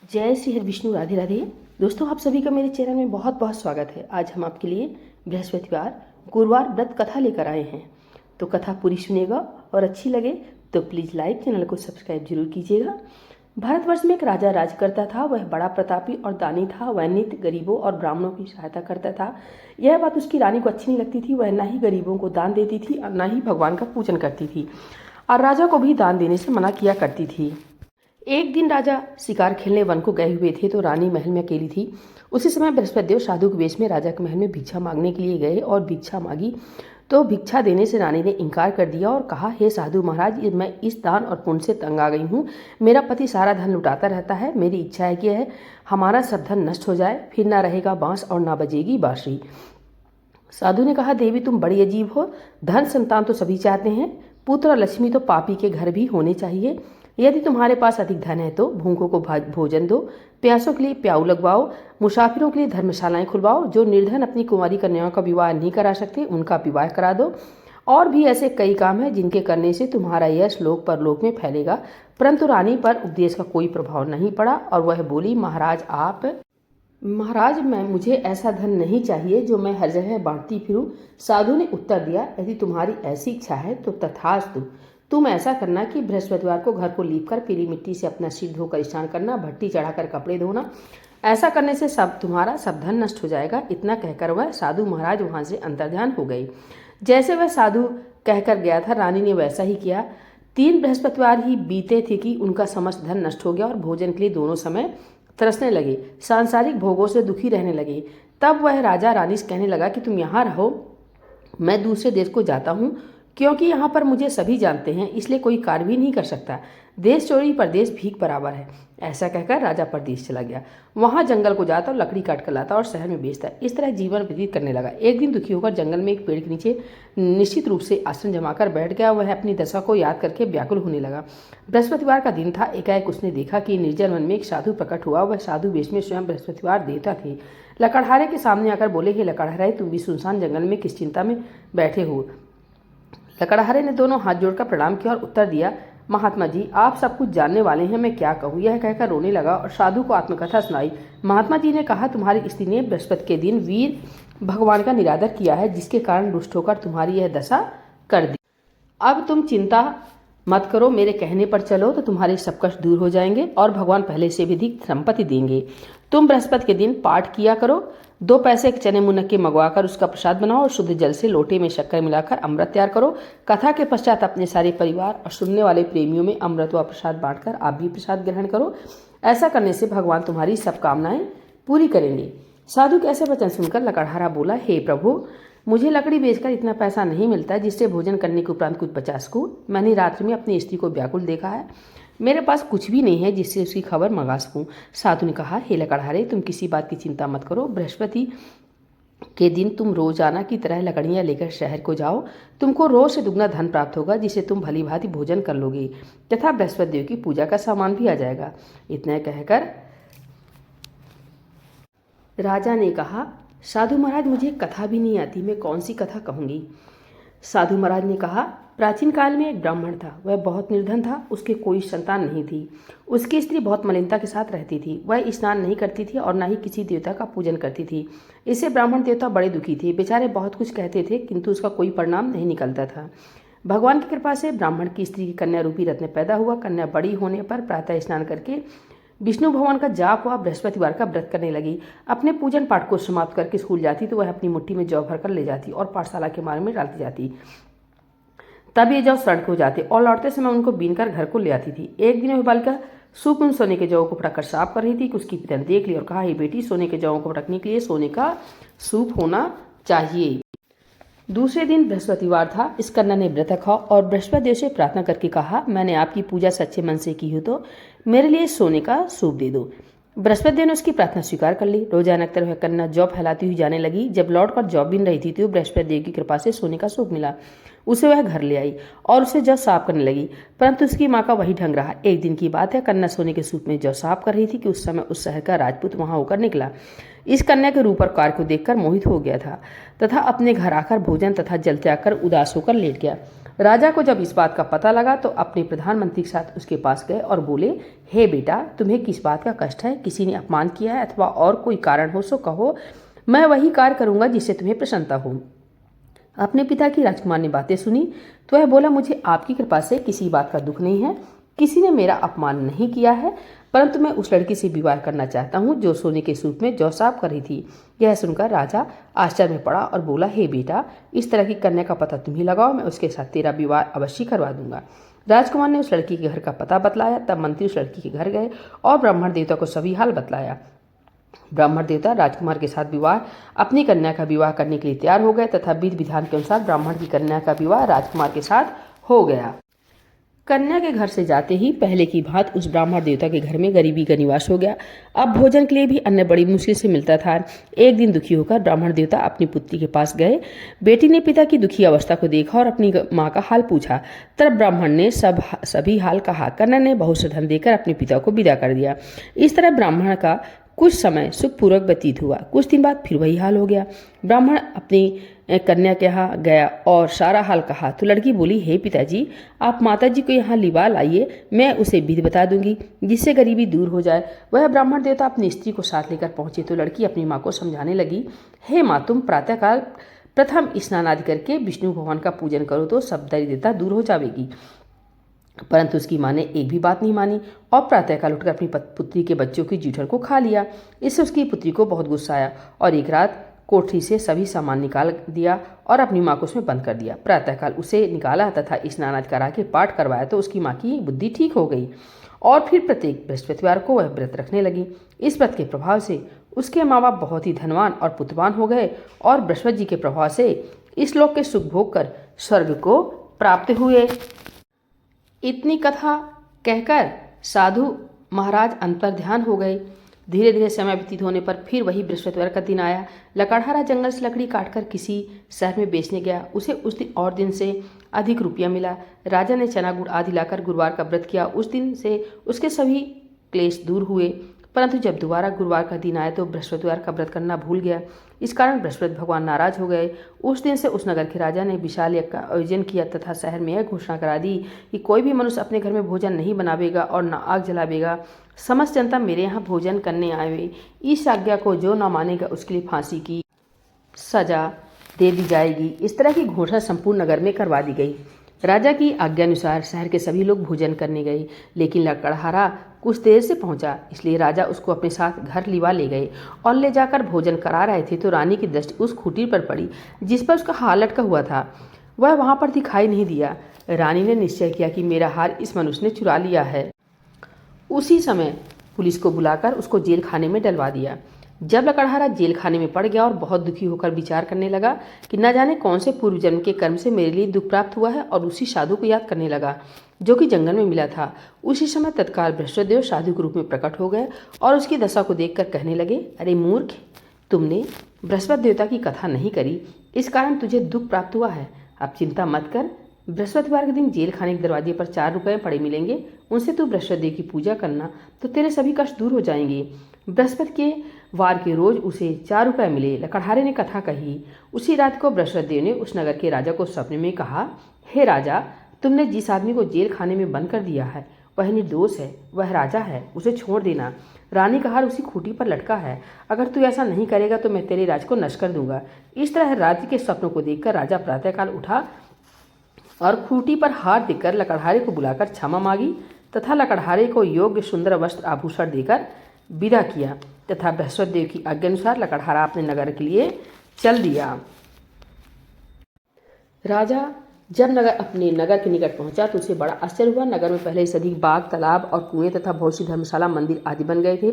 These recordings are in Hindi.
जय श्री हरि विष्णु, राधे राधे। दोस्तों, आप सभी का मेरे चैनल में बहुत बहुत स्वागत है। आज हम आपके लिए बृहस्पतिवार गुरुवार व्रत कथा लेकर आए हैं। तो कथा पूरी सुनिएगा और अच्छी लगे तो प्लीज़ लाइक, चैनल को सब्सक्राइब जरूर कीजिएगा। भारतवर्ष में एक राजा राज करता था। वह बड़ा प्रतापी और दानी था। वह नित्य गरीबों और ब्राह्मणों की सहायता करता था। यह बात उसकी रानी को अच्छी नहीं लगती थी। वह न ही गरीबों को दान देती थी और न ही भगवान का पूजन करती थी, और राजा को भी दान देने से मना किया करती थी। एक दिन राजा शिकार खेलने वन को गए हुए थे, तो रानी महल में अकेली थी। उसी समय बृहस्पति देव साधु के वेश में राजा के महल में भिक्षा मांगने के लिए गए और भिक्षा मांगी, तो भिक्षा देने से रानी ने इनकार कर दिया और कहा, हे साधु महाराज, मैं इस दान और पुण्य से तंग आ गई हूँ। मेरा पति सारा धन लुटाता रहता है। मेरी इच्छा है कि हमारा सब धन नष्ट हो जाए, फिर ना रहेगा बांस और ना बजेगी बांसुरी। साधु ने कहा, देवी तुम बड़ी अजीब हो। धन संतान तो सभी चाहते हैं, पुत्र और लक्ष्मी तो पापी के घर भी होने चाहिए। यदि तुम्हारे पास अधिक धन है तो भूखों को भोजन दो, प्यासों के लिए प्याऊ लगवाओ, मुसाफिरों के लिए धर्मशालाएं खुलवाओ, जो निर्धन अपनी कुंवारी कन्याओं का विवाह नहीं करा सकते उनका विवाह करा दो। और भी ऐसे कई काम हैं जिनके करने से तुम्हारा यश लोक परलोक में फैलेगा। परंतु रानी पर उपदेश का कोई प्रभाव नहीं पड़ा और वह बोली, महाराज मुझे ऐसा धन नहीं चाहिए जो मैं हर जगह बांटती फिरूं। साधु ने उत्तर दिया, यदि तुम्हारी ऐसी इच्छा है तो तथास्तु। तुम ऐसा करना कि बृहस्पतिवार को घर को लीपकर पीली मिट्टी से अपना सिर धोकर स्नान करना, भट्टी चढ़ाकर कपड़े धोना। ऐसा करने से तुम्हारा सब धन नष्ट हो जाएगा। इतना कहकर वह साधु महाराज वहां से अंतर्ध्यान हो गए। जैसे वह साधु कहकर गया था, रानी ने वैसा ही किया। 3 बृहस्पतिवार ही बीते थे कि उनका समस्त धन नष्ट हो गया और भोजन के लिए दोनों समय तरसने लगे, सांसारिक भोगों से दुखी रहने लगे। तब वह राजा रानी से कहने लगा कि तुम यहाँ रहो, मैं दूसरे देश को जाता हूँ, क्योंकि यहाँ पर मुझे सभी जानते हैं, इसलिए कोई कार्य भी नहीं कर सकता। देश चोरी परदेश भीख बराबर है। ऐसा कहकर राजा परदेश चला गया। वहाँ जंगल को जाता और लकड़ी काट कर लाता और शहर में बेचता। इस तरह जीवन व्यतीत करने लगा। एक दिन दुखी होकर जंगल में एक पेड़ के नीचे निश्चित रूप से आसन जमाकर बैठ गया। वह अपनी दशा को याद करके व्याकुल होने लगा। बृहस्पतिवार का दिन था। एकाएक उसने देखा कि निर्जन वन में एक साधु प्रकट हुआ। वह साधु वेश में स्वयं बृहस्पतिवार देवता थे। लकड़हारे के सामने आकर बोले, हे लकड़हारे, तुम भी सुनसान जंगल में किस चिंता में बैठे हो? लकड़हारे ने दोनों हाथ जोड़कर प्रणाम किया और उत्तर दिया, महात्मा जी, आप सब कुछ जानने वाले हैं, मैं क्या कहूँ। यह कहकर रोने लगा और साधु को आत्मकथा सुनाई। महात्मा जी ने कहा, तुम्हारी स्त्री ने बृहस्पति के दिन वीर भगवान का निरादर किया है, जिसके कारण रुष्ट होकर तुम्हारी यह दशा कर दी। अब तुम चिंता मत करो, मेरे कहने पर चलो तो तुम्हारे सब कष्ट दूर हो जाएंगे और भगवान पहले से भी अधिक संपत्ति देंगे। तुम बृहस्पति के दिन पाठ किया करो। 2 पैसे के चने मुनक्के मंगवाकर उसका प्रसाद बनाओ और शुद्ध जल से लोटे में शक्कर मिलाकर अमृत तैयार करो। कथा के पश्चात अपने सारे परिवार और सुनने वाले प्रेमियों में अमृत व प्रसाद बांटकर आप भी प्रसाद ग्रहण करो। ऐसा करने से भगवान तुम्हारी सब कामनाएं पूरी करेंगे। साधु के ऐसे वचन सुनकर लकड़हारा बोला, हे प्रभु, मुझे लकड़ी बेचकर इतना पैसा नहीं मिलता जिससे भोजन करने के उपरांत कुछ बचा सकूं। मैंने रात्रि में अपनी स्त्री को व्याकुल देखा है। मेरे पास कुछ भी नहीं है जिससे उसकी खबर मंगा सकूं। साधु ने कहा, हे लकड़हारे, तुम किसी बात की चिंता मत करो। बृहस्पति के दिन तुम रोजाना की तरह लकड़ियां लेकर शहर को जाओ। तुमको रोज से दुगना धन प्राप्त होगा, जिससे तुम भली भांति भोजन कर लोगे तथा बृहस्पति देव की पूजा का सामान भी आ जाएगा। इतना कहकर राजा ने कहा, साधु महाराज, मुझे कथा भी नहीं आती, मैं कौन सी कथा कहूँगी। साधु महाराज ने कहा, प्राचीन काल में एक ब्राह्मण था। वह बहुत निर्धन था। उसके कोई संतान नहीं थी। उसकी स्त्री बहुत मलिनता के साथ रहती थी। वह स्नान नहीं करती थी और न ही किसी देवता का पूजन करती थी। इससे ब्राह्मण देवता बड़े दुखी थे। बेचारे बहुत कुछ कहते थे, किंतु उसका कोई परिणाम नहीं निकलता था। भगवान की कृपा से ब्राह्मण की स्त्री की कन्या रूपी रत्न पैदा हुआ। कन्या बड़ी होने पर प्रातः स्नान करके विष्णु भगवान का जाप हुआ, बृहस्पतिवार का व्रत करने लगी। अपने पूजन पाठ को समाप्त करके स्कूल जाती तो वह अपनी मुट्ठी में जौ भरकर ले जाती और पाठशाला के मार्ग में डालती जाती। तब ये जौ सड़क हो जाते और लौटते समय उनको बीनकर घर को ले आती थी। एक दिन वह बालिका सूप सोने के जौ को फटककर साफ कर रही थी कि उसकी पिता ने देख लिया और कहा, हे बेटी, सोने के जौ को फटकने के लिए सोने का सूप होना चाहिए। दूसरे दिन बृहस्पतिवार था। इस कन्या ने व्रत रखा और बृहस्पति देव से प्रार्थना करके कहा, मैंने आपकी पूजा सच्चे मन से की हो तो मेरे लिए सोने का सूप दे दो। बृहस्पति देव ने उसकी प्रार्थना स्वीकार कर ली। रोजाना वह कन्या जौ फैलाती हुई जाने लगी। जब लौटकर जौ बीन रही थी तो बृहस्पति देव की कृपा से सोने का सूप मिला। उसे वह घर ले आई और उसे जौ साफ करने लगी, परंतु उसकी माँ का वही ढंग रहा। एक दिन की बात है, कन्या सोने के सूप में जौ साफ कर रही थी कि उस समय उस शहर का राजपूत वहां होकर निकला। इस कन्या के रूप और कार्य को देखकर मोहित हो गया था तथा अपने घर आकर भोजन तथा जल त्याग कर उदास होकर लेट गया। राजा को जब इस बात का पता लगा तो अपने प्रधानमंत्री के साथ उसके पास गए और बोले, हे बेटा, तुम्हें किस बात का कष्ट है? किसी ने अपमान किया है अथवा और कोई कारण हो सो कहो, मैं वही कार्य करूंगा जिससे तुम्हें प्रसन्नता हो। अपने पिता की राजकुमार ने बातें सुनी तो वह बोला, मुझे आपकी कृपा से किसी बात का दुख नहीं है, किसी ने मेरा अपमान नहीं किया है, परंतु मैं उस लड़की से विवाह करना चाहता हूँ जो सोने के सूप में जौ साफ कर रही थी। यह सुनकर राजा आश्चर्य में पड़ा और बोला, हे बेटा, इस तरह की कन्या का पता तुम ही लगाओ, मैं उसके साथ तेरा विवाह अवश्य करवा दूंगा। राजकुमार ने उस लड़की के घर का पता बतलाया। तब मंत्री उस लड़की के घर गए और ब्राह्मण देवता को सभी हाल बतलाया। ब्राह्मण देवता राजकुमार के साथ विवाह अपनी कन्या का विवाह करने के लिए तैयार हो गए तथा विधि विधान के अनुसार ब्राह्मण की कन्या का विवाह राजकुमार के साथ हो गया। कन्या के घर से जाते ही पहले की भांति उस ब्राह्मण देवता के घर में गरीबी का निवास हो गया। अब भोजन के लिए भी अन्न बड़ी मुश्किल से मिलता था। एक दिन दुखी होकर ब्राह्मण देवता अपनी पुत्री के पास गए। बेटी ने पिता की दुखी अवस्था को देखा और अपनी माँ का हाल पूछा। तब ब्राह्मण ने सभी हाल कहा। कन्या ने बहुत से धन देकर अपने पिता को विदा कर दिया। इस तरह ब्राह्मण का कुछ समय सुखपूर्वक व्यतीत हुआ। कुछ दिन बाद फिर वही हाल हो गया। ब्राह्मण अपनी कन्या के यहाँ गया और सारा हाल कहा तो लड़की बोली, हे पिताजी, आप माताजी को यहाँ लिवा लाइए, मैं उसे विधि बता दूंगी जिससे गरीबी दूर हो जाए। वह ब्राह्मण देवता अपनी स्त्री को साथ लेकर पहुंचे तो लड़की अपनी माँ को समझाने लगी, हे माँ, तुम प्रातःकाल प्रथम स्नान आदि करके विष्णु भगवान का पूजन करो तो सब दरिद्रता दूर हो जाएगी। परंतु उसकी माँ ने एक भी बात नहीं मानी और प्रातःकाल उठकर अपनी पुत्री के बच्चों की जूठर को खा लिया। इससे उसकी पुत्री को बहुत गुस्सा आया और एक रात कोठरी से सभी सामान निकाल दिया और अपनी माँ को उसमें बंद कर दिया। प्रातःकाल उसे निकाला तथा स्नान आदि करा के पाठ करवाया तो उसकी माँ की बुद्धि ठीक हो गई और फिर प्रत्येक बृहस्पतिवार को वह व्रत रखने लगी। इस व्रत के प्रभाव से उसके माँ बाप बहुत ही धनवान और पुत्रवान हो गए और बृहस्पति जी के प्रभाव से इस लोक के सुख भोग कर स्वर्ग को प्राप्त हुए। इतनी कथा कहकर साधु महाराज अंतर ध्यान हो गए। धीरे धीरे समय व्यतीत होने पर फिर वही बृहस्पतिवार का दिन आया। लकड़हारा जंगल से लकड़ी काटकर किसी शहर में बेचने गया। उसे उस दिन और दिन से अधिक रुपया मिला। राजा ने चना गुड़ आदि लाकर गुरुवार का व्रत किया। उस दिन से उसके सभी क्लेश दूर हुए। परंतु जब दोबारा गुरुवार का दिन आया तो बृहस्पतिवार का व्रत करना भूल गया। इस कारण बृहस्पति भगवान नाराज हो गए। उस दिन से उस नगर के राजा ने विशाल यज्ञ का आयोजन किया तथा शहर में यह घोषणा करा दी कि कोई भी मनुष्य अपने घर में भोजन नहीं बनावेगा और न आग जलावेगा। समस्त जनता मेरे यहाँ भोजन करने आवे। इस आज्ञा को जो न मानेगा उसके लिए फांसी की सजा दे दी जाएगी। इस तरह की घोषणा संपूर्ण नगर में करवा दी गई। राजा की आज्ञानुसार शहर के सभी लोग भोजन करने गए, लेकिन लकड़हारा कुछ देर से पहुंचा, इसलिए राजा उसको अपने साथ घर लिवा ले गए और ले जाकर भोजन करा रहे थे तो रानी की दृष्टि उस खूंटी पर पड़ी जिस पर उसका हार लटका हुआ था। वह वहां पर दिखाई नहीं दिया। रानी ने निश्चय किया कि मेरा हार इस मनुष्य ने चुरा लिया है। उसी समय पुलिस को बुलाकर उसको जेल खाने में डलवा दिया। जब लकड़हारा जेल खाने में पड़ गया और बहुत दुखी होकर विचार करने लगा कि न जाने कौन से पूर्व जन्म के कर्म से मेरे लिए दुख प्राप्त हुआ है और उसी साधु को याद करने लगा जो कि जंगल में मिला था। उसी समय तत्काल बृहस्पतिदेव साधु के रूप में प्रकट हो गए और उसकी दशा को देखकर कहने लगे, अरे मूर्ख, तुमने बृहस्पति देवता की कथा नहीं करी, इस कारण तुझे दुख प्राप्त हुआ है। अब चिंता मत कर, बृहस्पतिवार के दिन जेल खाने के दरवाजे पर 4 रुपये पड़े मिलेंगे, उनसे तू बृहस्पति देव की पूजा करना तो तेरे सभी कष्ट दूर हो जाएंगे। बृहस्पति के वार के रोज उसे 4 रुपये मिले। लकड़हारे ने कथा कही। उसी रात को बृहस्पति देव ने उस नगर के राजा को सपने में कहा, हे राजा, तुमने जिस आदमी को जेल खाने में बंद कर दिया है वह निर्दोष है, वह राजा है, उसे छोड़ देना। रानी का हार उसी खूंटी पर लटका है। अगर तू ऐसा नहीं करेगा तो मैं तेरे राज को नष्ट कर दूंगा। इस तरह राज्य के सपनों को देखकर राजा प्रातःकाल उठा और खूंटी पर हार देकर लकड़हारे को बुलाकर क्षमा मांगी तथा लकड़हारे को योग्य सुंदर वस्त्र आभूषण देकर विदा किया तथा बृहस्पति देव की आज्ञानुसार लकड़हारा अपने नगर के लिए चल दिया। राजा जब अपने नगर के निकट पहुंचा तो उसे बड़ा आश्चर्य हुआ। नगर में पहले से अधिक बाग, तालाब और कुएं तथा बहुत सी धर्मशाला, मंदिर आदि बन गए थे।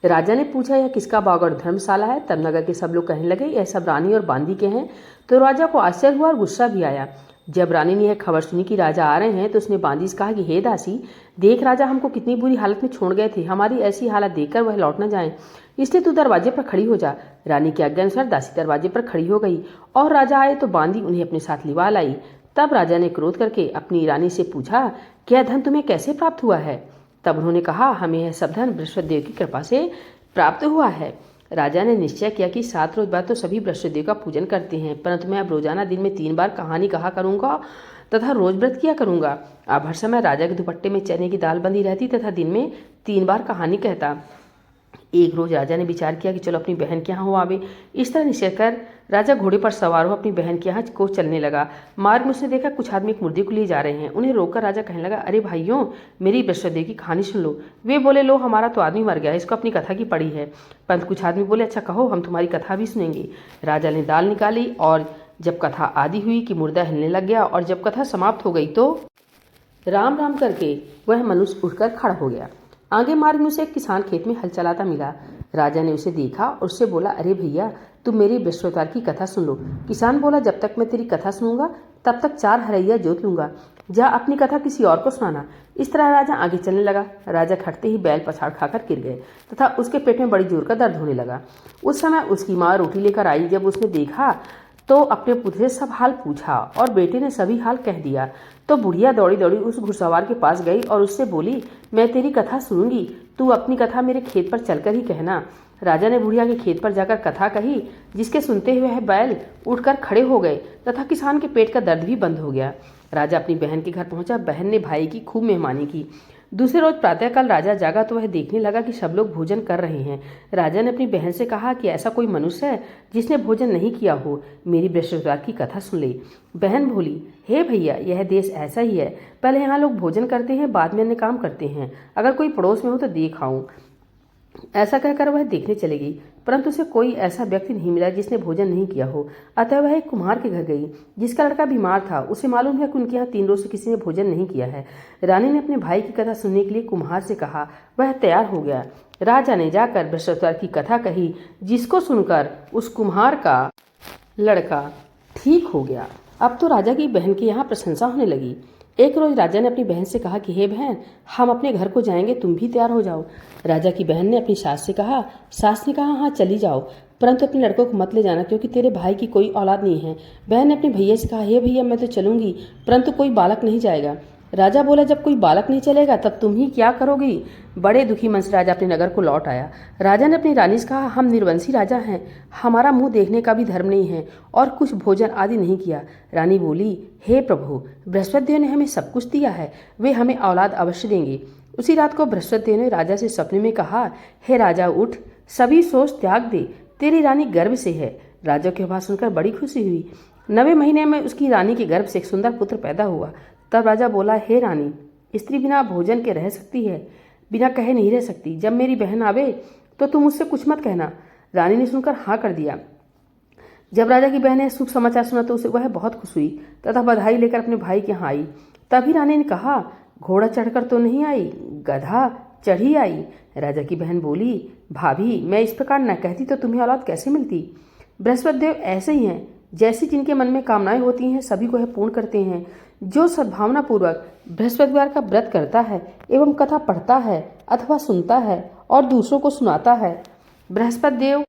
राजा ने पूछा, यह किसका बाग और धर्मशाला है? तब नगर के सब लोग कहने लगे, यह सब रानी और बांदी के हैं। तो राजा को आश्चर्य हुआ और गुस्सा भी आया। जब रानी ने यह खबर सुनी कि राजा आ रहे हैं तो उसने बांदी से कहा कि हे दासी, देख राजा हमको कितनी बुरी हालत में छोड़ गए थे, हमारी ऐसी हालत देखकर वह लौट न जाए, इसलिए तू दरवाजे पर खड़ी हो जा। रानी की आज्ञा अनुसार दासी दरवाजे पर खड़ी हो गई और राजा आए तो बांदी उन्हें अपने साथ लिवा लाई। तब राजा ने क्रोध करके अपनी रानी से पूछा, क्या धन तुम्हें कैसे प्राप्त हुआ है? तब उन्होंने कहा, हमें यह सब धन बृहस्पति देव की कृपा से प्राप्त हुआ है। राजा ने निश्चय किया कि 7 रोज बाद तो सभी बृहस्पति देव का पूजन करते हैं, परंतु मैं अब रोजाना दिन में 3 बार कहानी कहा करूंगा तथा रोज व्रत किया करूंगा। अब हर समय राजा के दुपट्टे में चने की दाल बंधी रहती तथा दिन में 3 बार कहानी कहता। एक रोज राजा ने विचार किया कि चलो अपनी बहन के यहाँ हो आवे। इस तरह निश्चय कर राजा घोड़े पर सवार हो अपनी बहन के यहाँ को चलने लगा। मार्ग में उसने देखा कुछ आदमी एक मुर्दे को लिए जा रहे हैं। उन्हें रोककर राजा कहने लगा, अरे भाइयों, मेरी बृहस्पति की कहानी सुन लो। वे बोले, लो, हमारा तो आदमी मर गया, इसको अपनी कथा की पड़ी है। परंतु कुछ आदमी बोले, अच्छा कहो, हम तुम्हारी कथा भी सुनेंगे। राजा ने दाल निकाली और जब कथा आदि हुई कि मुर्दा हिलने लग गया और जब कथा समाप्त हो गई तो राम राम करके वह मनुष्य उठकर खड़ा हो गया। आगे मार्ग में उसे एक किसान खेत में हल चलाता मिला। राजा ने उसे देखा और उससे बोला, अरे भैया, तुम मेरी बृहस्पतिवार की कथा सुन लो। किसान बोला, जब तक मैं तेरी कथा सुनूंगा तब तक 4 हरैया जोत लूंगा। जा अपनी कथा किसी और को सुनाना। इस तरह राजा आगे चलने लगा। राजा खटते ही बैल पछाड़ खाकर गिर गए तथा उसके पेट में बड़ी जोर का दर्द होने लगा। उस समय उसकी माँ रोटी लेकर आई। जब उसने देखा तो अपने पुत्र से सब हाल पूछा और बेटे ने सभी हाल कह दिया। तो बुढ़िया दौड़ी दौड़ी उस घुड़सवार के पास गई और उससे बोली, मैं तेरी कथा सुनूंगी, तू अपनी कथा मेरे खेत पर चलकर ही कहना। राजा ने बुढ़िया के खेत पर जाकर कथा कही, जिसके सुनते हुए वह बैल उठकर खड़े हो गए तथा किसान के पेट का दर्द भी बंद हो गया। राजा अपनी बहन के घर पहुंचा। बहन ने भाई की खूब मेहमानी की। दूसरे रोज प्रातःकाल राजा जागा तो वह देखने लगा कि सब लोग भोजन कर रहे हैं। राजा ने अपनी बहन से कहा कि ऐसा कोई मनुष्य है जिसने भोजन नहीं किया हो, मेरी बृहस्पतिवार की कथा सुन ले। बहन बोली, हे भैया, यह देश ऐसा ही है, पहले यहाँ लोग भोजन करते हैं, बाद में अन्य काम करते हैं। अगर कोई पड़ोस में हो तो देख आऊं। ऐसा कहकर वह देखने चली गई, परंतु उसे कोई ऐसा व्यक्ति नहीं मिला जिसने भोजन नहीं किया हो। अतः वह एक कुम्हार के घर गई, जिसका लड़का बीमार था। उसे मालूम है कि उनके यहाँ 3 रोज से किसी ने भोजन नहीं किया है। रानी ने अपने भाई की कथा सुनने के लिए कुम्हार से कहा। वह तैयार हो गया। राजा ने जाकर बृहस्पतिवार की कथा कही, जिसको सुनकर उस कुम्हार का लड़का ठीक हो गया। अब तो राजा की बहन के यहाँ प्रशंसा होने लगी। एक रोज राजा ने अपनी बहन से कहा कि हे बहन, हम अपने घर को जाएंगे, तुम भी तैयार हो जाओ। राजा की बहन ने अपनी सास से कहा। सास ने कहा, हाँ चली जाओ, परंतु अपने लड़कों को मत ले जाना, क्योंकि तेरे भाई की कोई औलाद नहीं है। बहन ने अपने भैया से कहा, हे भैया, मैं तो चलूंगी, परंतु कोई बालक नहीं जाएगा। राजा बोला, जब कोई बालक नहीं चलेगा तब तुम ही क्या करोगी। बड़े दुखी मन से राजा अपने नगर को लौट आया। राजा ने अपनी रानी से कहा, हम निर्वंशी राजा हैं, हमारा मुंह देखने का भी धर्म नहीं है और कुछ भोजन आदि नहीं किया। रानी बोली, हे प्रभु, बृहस्पति देव ने हमें सब कुछ दिया है, वे हमें औलाद अवश्य देंगे। उसी रात को बृहस्पति देव ने राजा से सपने में कहा, हे राजा, उठ, सभी सोच त्याग दे, तेरी रानी गर्भ से है। राजा की बात सुनकर बड़ी खुशी हुई। 9वें महीने में उसकी रानी के गर्भ से एक सुंदर पुत्र पैदा हुआ। तब राजा बोला, हे रानी, स्त्री बिना भोजन के रह सकती है, बिना कहे नहीं रह सकती। जब मेरी बहन आवे तो तुम उससे कुछ मत कहना। रानी ने सुनकर हाँ कर दिया। जब राजा की बहन ने शुभ समाचार सुना तो उसे वह बहुत खुश हुई तथा बधाई लेकर अपने भाई के यहाँ आई। तभी रानी ने कहा, घोड़ा चढ़कर तो नहीं आई, गधा चढ़ी आई। राजा की बहन बोली, भाभी, मैं इस प्रकार न कहती तो तुम्हें औलाद कैसे मिलती। बृहस्पति देव ऐसे ही हैं, जैसी जिनके मन में कामनाएं होती हैं सभी को यह पूर्ण करते हैं। जो सद्भावना पूर्वक बृहस्पतिवार का व्रत करता है एवं कथा पढ़ता है अथवा सुनता है और दूसरों को सुनाता है, बृहस्पति देव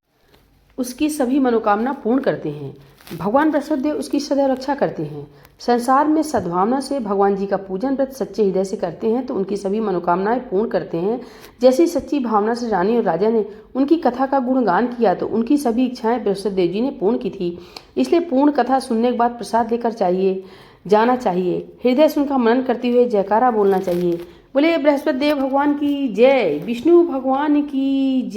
उसकी सभी मनोकामना पूर्ण करते हैं। भगवान बृहस्पति देव उसकी सदैव रक्षा करते हैं। संसार में सद्भावना से भगवान जी का पूजन व्रत सच्चे हृदय से करते हैं तो उनकी सभी मनोकामनाएं पूर्ण करते हैं। जैसी सच्ची भावना से रानी और राजा ने उनकी कथा का गुणगान किया तो उनकी सभी इच्छाएं बृहस्पति देव जी ने पूर्ण की थी। इसलिए पूर्ण कथा सुनने के बाद प्रसाद लेकर जाना चाहिए। हृदय से उनका मनन करते हुए जयकारा बोलना चाहिए। बोले बृहस्पति देव भगवान की जय, विष्णु भगवान की जय।